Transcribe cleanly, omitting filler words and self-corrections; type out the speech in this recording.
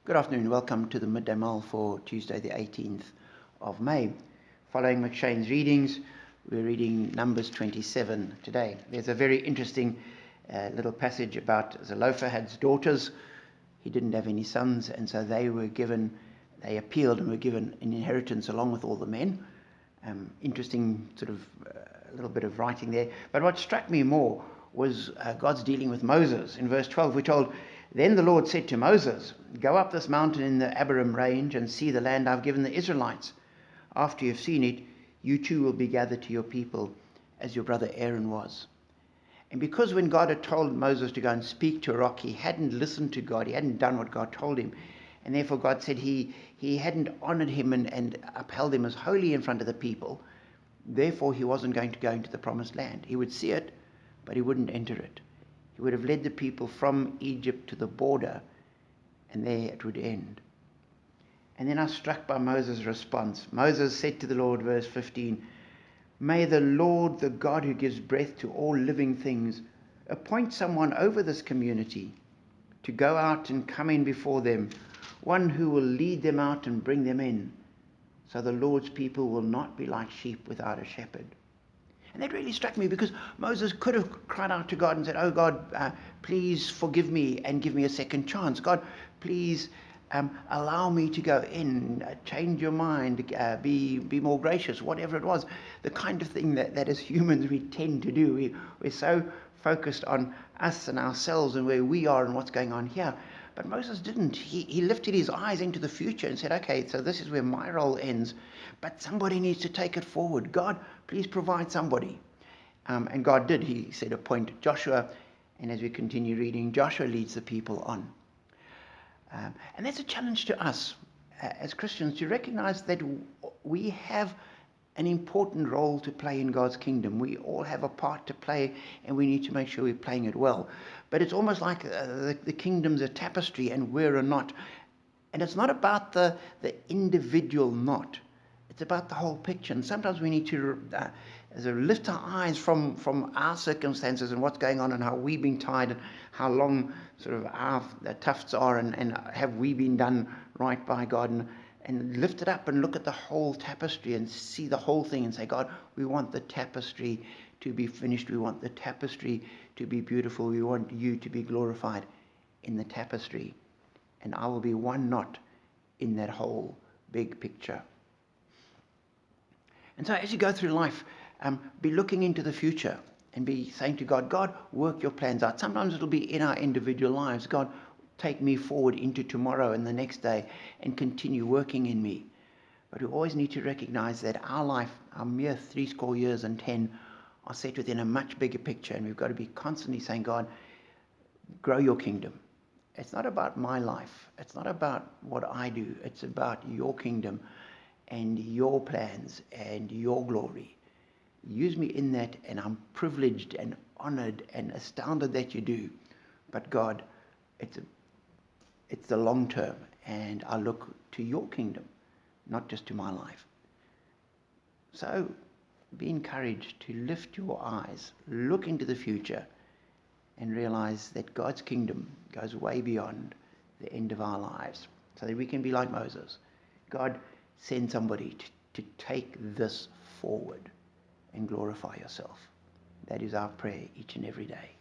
Good afternoon. Welcome to the Midday Mull for Tuesday the 18th of May. Following McShane's readings, we're reading Numbers 27 today. There's a very interesting little passage about Zelophehad's daughters. He didn't have any sons, and so they appealed and were given an inheritance along with all the men. Interesting sort of little bit of writing there. But what struck me more was God's dealing with Moses. In verse 12, we're told, "Then the Lord said to Moses, go up this mountain in the Abiram range and see the land I've given the Israelites. After you've seen it, you too will be gathered to your people as your brother Aaron was." And because when God had told Moses to go and speak to a rock, he hadn't listened to God, he hadn't done what God told him. And therefore God said he hadn't honored him and upheld him as holy in front of the people. Therefore he wasn't going to go into the promised land. He would see it, but he wouldn't enter it. He would have led the people from Egypt to the border, and there it would end. And then I was struck by Moses' response. Moses said to the Lord, verse 15, "May the Lord, the God who gives breath to all living things, appoint someone over this community to go out and come in before them, one who will lead them out and bring them in, so the Lord's people will not be like sheep without a shepherd." And that really struck me because Moses could have cried out to God and said, "Oh God, please forgive me and give me a second chance. God, please allow me to go in, change your mind, be more gracious," whatever it was. The kind of thing that as humans we tend to do. We're so focused on us and ourselves and where we are and what's going on here. But Moses didn't. He lifted his eyes into the future and said, "Okay, so this is where my role ends, but somebody needs to take it forward. God, please provide somebody." And God did. He said, "Appoint Joshua." And as we continue reading, Joshua leads the people on. And that's a challenge to us as Christians to recognize that we have an important role to play in God's kingdom. We all have a part to play, and we need to make sure we're playing it well. But it's almost like the kingdom's a tapestry and we're a knot. And it's not about the individual knot. It's about the whole picture. And sometimes we need to lift our eyes from our circumstances and what's going on and how we've been tied and how long sort of our tufts are and have we been done right by God, and lift it up and look at the whole tapestry and see the whole thing and say, "God, we want the tapestry to be finished. We want the tapestry to be beautiful. We want you to be glorified in the tapestry. And I will be one knot in that whole big picture." And so as you go through life, be looking into the future and be saying to God, "God, work your plans out." Sometimes it'll be in our individual lives. "God, take me forward into tomorrow and the next day and continue working in me." But we always need to recognize that our life, our mere 70 years and 10, are set within a much bigger picture. And we've got to be constantly saying, "God, grow your kingdom." It's not about my life. It's not about what I do. It's about your kingdom and your plans and your glory. Use me in that, and I'm privileged and honored and astounded that you do. But God, it's the long term, and I look to your kingdom, not just to my life. So be encouraged to lift your eyes, look into the future, and realize that God's kingdom goes way beyond the end of our lives, so that we can be like Moses. God, send somebody to take this forward and glorify yourself. That is our prayer each and every day.